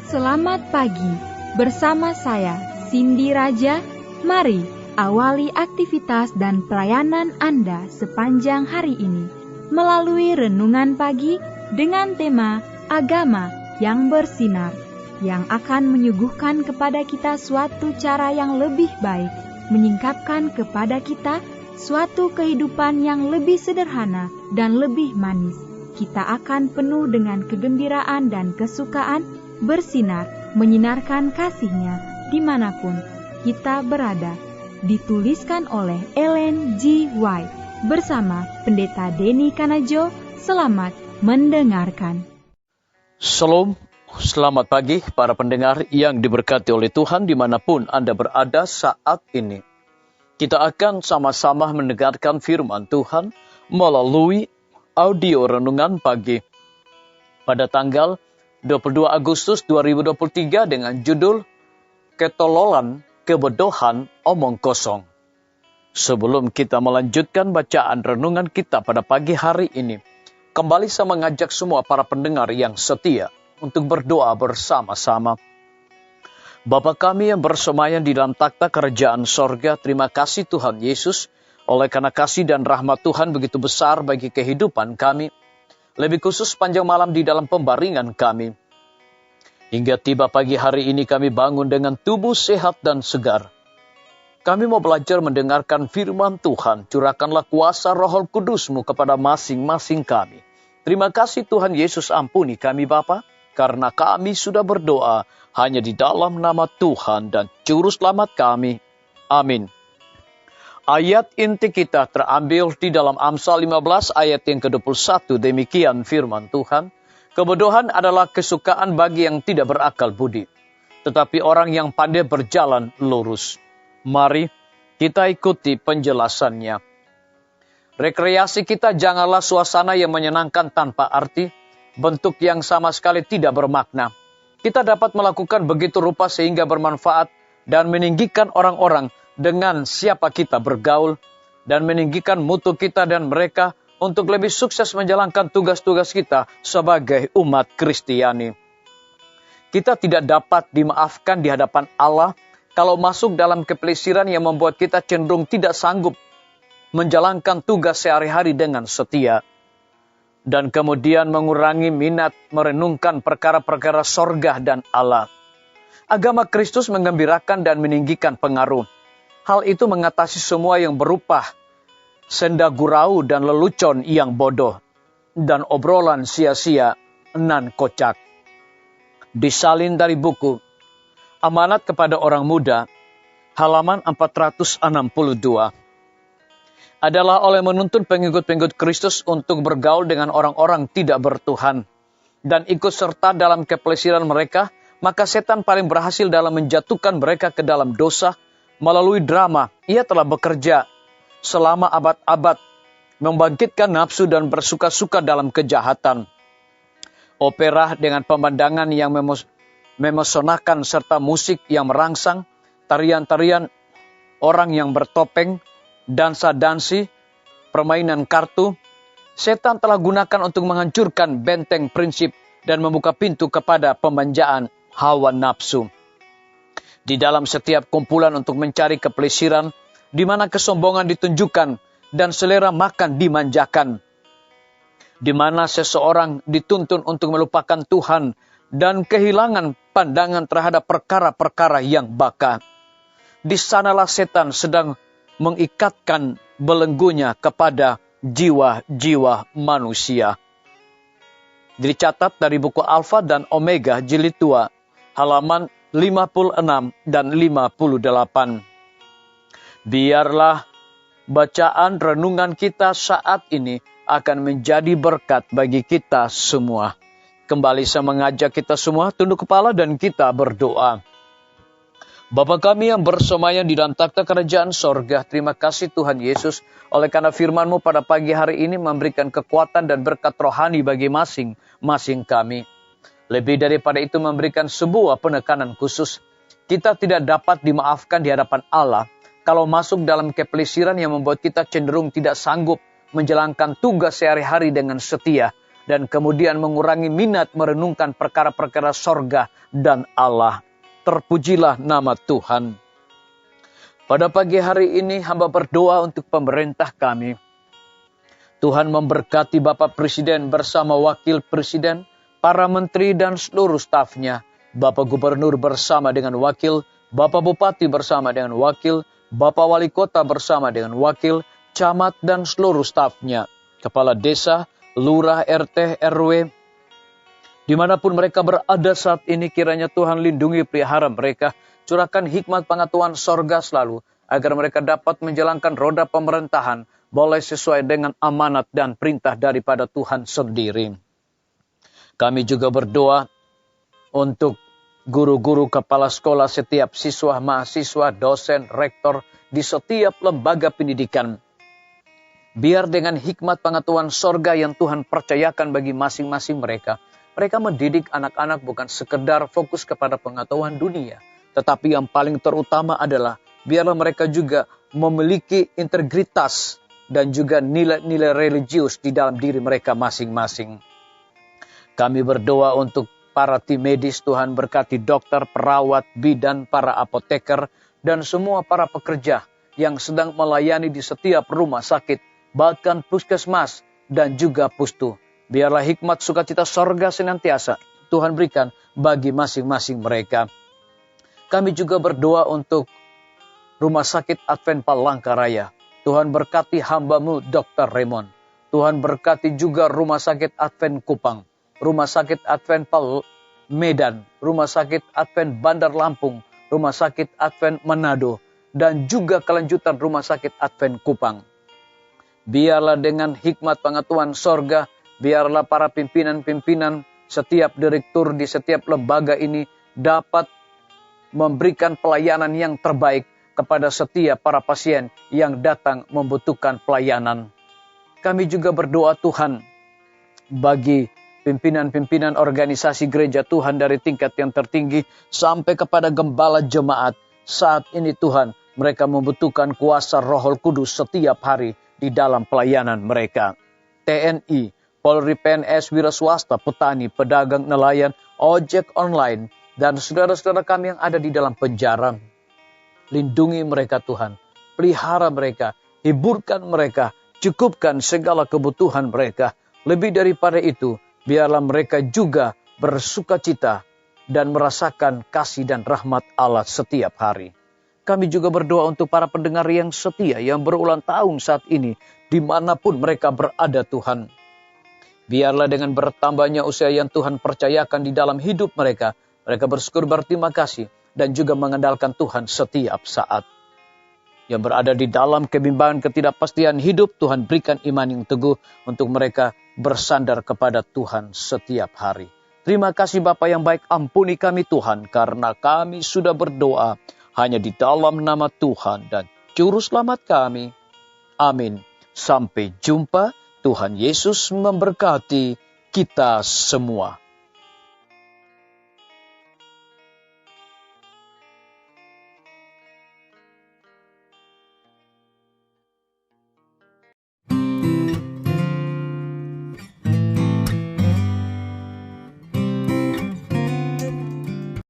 Selamat pagi, bersama saya Cindy Raja. Mari awali aktivitas dan pelayanan Anda sepanjang hari ini melalui renungan pagi dengan tema Agama yang Bersinar, yang akan menyuguhkan kepada kita suatu cara yang lebih baik, menyingkapkan kepada kita suatu kehidupan yang lebih sederhana dan lebih manis. Kita akan penuh dengan kegembiraan dan kesukaan, bersinar, menyinarkan kasih-Nya dimanapun kita berada. Dituliskan oleh Ellen G. White bersama Pendeta Denny Kanajo. Selamat mendengarkan. Shalom, selamat pagi para pendengar yang diberkati oleh Tuhan dimanapun Anda berada saat ini. Kita akan sama-sama mendengarkan firman Tuhan melalui audio renungan pagi pada tanggal 22 Agustus 2023 dengan judul Ketololan Kebodohan Omong Kosong. Sebelum kita melanjutkan bacaan renungan kita pada pagi hari ini, kembali saya mengajak semua para pendengar yang setia untuk berdoa bersama-sama. Bapa kami yang bersemayam di dalam takhta kerajaan sorga, terima kasih Tuhan Yesus, oleh karena kasih dan rahmat Tuhan begitu besar bagi kehidupan kami, lebih khusus panjang malam di dalam pembaringan kami. Hingga tiba pagi hari ini kami bangun dengan tubuh sehat dan segar. Kami mau belajar mendengarkan firman Tuhan. Curahkanlah kuasa Roh Kudus-Mu kepada masing-masing kami. Terima kasih Tuhan Yesus, ampuni kami Bapa, karena kami sudah berdoa hanya di dalam nama Tuhan dan Juru Selamat kami. Amin. Ayat inti kita terambil di dalam Amsal 15 ayat yang ke-21. Demikian firman Tuhan. Kebodohan adalah kesukaan bagi yang tidak berakal budi, tetapi orang yang pandai berjalan lurus. Mari kita ikuti penjelasannya. Rekreasi kita janganlah suasana yang menyenangkan tanpa arti, bentuk yang sama sekali tidak bermakna. Kita dapat melakukan begitu rupa sehingga bermanfaat dan meninggikan orang-orang dengan siapa kita bergaul, dan meninggikan mutu kita dan mereka untuk lebih sukses menjalankan tugas-tugas kita sebagai umat Kristiani. Kita tidak dapat dimaafkan di hadapan Allah kalau masuk dalam kepelisiran yang membuat kita cenderung tidak sanggup menjalankan tugas sehari-hari dengan setia, dan kemudian mengurangi minat merenungkan perkara-perkara sorga dan Allah. Agama Kristus menggembirakan dan meninggikan pengaruh. Hal itu mengatasi semua yang berupa senda gurau dan lelucon yang bodoh, dan obrolan sia-sia nan kocak. Disalin dari buku Amanat kepada Orang Muda, halaman 462. Adalah oleh menuntun pengikut-pengikut Kristus untuk bergaul dengan orang-orang tidak bertuhan dan ikut serta dalam kepelesiran mereka, maka setan paling berhasil dalam menjatuhkan mereka ke dalam dosa. Melalui drama, ia telah bekerja selama abad-abad, membangkitkan nafsu dan bersuka-suka dalam kejahatan. Opera dengan pemandangan yang memesonakan serta musik yang merangsang, tarian-tarian orang yang bertopeng, dansa-dansi, permainan kartu. Setan telah gunakan untuk menghancurkan benteng prinsip dan membuka pintu kepada pemanjaan hawa nafsu. Di dalam setiap kumpulan untuk mencari kepelesiran, di mana kesombongan ditunjukkan dan selera makan dimanjakan, di mana seseorang dituntun untuk melupakan Tuhan dan kehilangan pandangan terhadap perkara-perkara yang baka. Di sanalah setan sedang mengikatkan belenggunya kepada jiwa-jiwa manusia. Dicatat dari buku Alfa dan Omega jilid 2, halaman 56 dan 58. Biarlah bacaan renungan kita saat ini akan menjadi berkat bagi kita semua. Kembali saya mengajak kita semua tunduk kepala dan kita berdoa. Bapa kami yang bersemayam di dalam takhta kerajaan sorga, terima kasih Tuhan Yesus, oleh karena firman-Mu pada pagi hari ini memberikan kekuatan dan berkat rohani bagi masing-masing kami. Lebih daripada itu memberikan sebuah penekanan khusus. Kita tidak dapat dimaafkan di hadapan Allah kalau masuk dalam kepelisiran yang membuat kita cenderung tidak sanggup menjalankan tugas sehari-hari dengan setia dan kemudian mengurangi minat merenungkan perkara-perkara sorga dan Allah. Terpujilah nama Tuhan. Pada pagi hari ini hamba berdoa untuk pemerintah kami. Tuhan memberkati Bapak Presiden bersama Wakil Presiden, para menteri dan seluruh stafnya, Bapak Gubernur bersama dengan wakil, Bapak Bupati bersama dengan wakil, Bapak Wali Kota bersama dengan wakil, camat dan seluruh stafnya, kepala desa, lurah, RT, RW, dimanapun mereka berada saat ini, kiranya Tuhan lindungi pelihara mereka, curahkan hikmat pengetahuan sorga selalu, agar mereka dapat menjalankan roda pemerintahan, boleh sesuai dengan amanat dan perintah daripada Tuhan sendiri. Kami juga berdoa untuk guru-guru, kepala sekolah, setiap siswa, mahasiswa, dosen, rektor, di setiap lembaga pendidikan. Biar dengan hikmat pengetahuan sorga yang Tuhan percayakan bagi masing-masing mereka, mereka mendidik anak-anak bukan sekedar fokus kepada pengetahuan dunia, tetapi yang paling terutama adalah biarlah mereka juga memiliki integritas dan juga nilai-nilai religius di dalam diri mereka masing-masing. Kami berdoa untuk para tim medis, Tuhan berkati dokter, perawat, bidan, para apoteker, dan semua para pekerja yang sedang melayani di setiap rumah sakit, bahkan puskesmas dan juga pustu. Biarlah hikmat sukacita sorga senantiasa Tuhan berikan bagi masing-masing mereka. Kami juga berdoa untuk Rumah Sakit Advent Palangkaraya. Tuhan berkati hamba-Mu Dr. Raymond. Tuhan berkati juga Rumah Sakit Advent Kupang, Rumah Sakit Advent Medan, Rumah Sakit Advent Bandar Lampung, Rumah Sakit Advent Manado, dan juga kelanjutan Rumah Sakit Advent Kupang. Biarlah dengan hikmat pengetahuan sorga, biarlah para pimpinan-pimpinan, setiap direktur di setiap lembaga ini dapat memberikan pelayanan yang terbaik kepada setiap para pasien yang datang membutuhkan pelayanan. Kami juga berdoa Tuhan bagi pimpinan-pimpinan organisasi gereja Tuhan dari tingkat yang tertinggi sampai kepada gembala jemaat. Saat ini Tuhan, mereka membutuhkan kuasa Roh Kudus setiap hari di dalam pelayanan mereka. TNI, Polri, PNS, wira swasta, petani, pedagang, nelayan, ojek online, dan saudara-saudara kami yang ada di dalam penjara. Lindungi mereka Tuhan, pelihara mereka, hiburkan mereka, cukupkan segala kebutuhan mereka. Lebih daripada itu, biarlah mereka juga bersukacita dan merasakan kasih dan rahmat Allah setiap hari. Kami juga berdoa untuk para pendengar yang setia, yang berulang tahun saat ini, dimanapun mereka berada Tuhan. Biarlah dengan bertambahnya usia yang Tuhan percayakan di dalam hidup mereka, mereka bersyukur berterima kasih dan juga mengandalkan Tuhan setiap saat. Yang berada di dalam kebimbangan ketidakpastian hidup, Tuhan berikan iman yang teguh untuk mereka bersandar kepada Tuhan setiap hari. Terima kasih Bapa yang baik, ampuni kami Tuhan, karena kami sudah berdoa hanya di dalam nama Tuhan dan Juru Selamat kami. Amin. Sampai jumpa. Tuhan Yesus memberkati kita semua.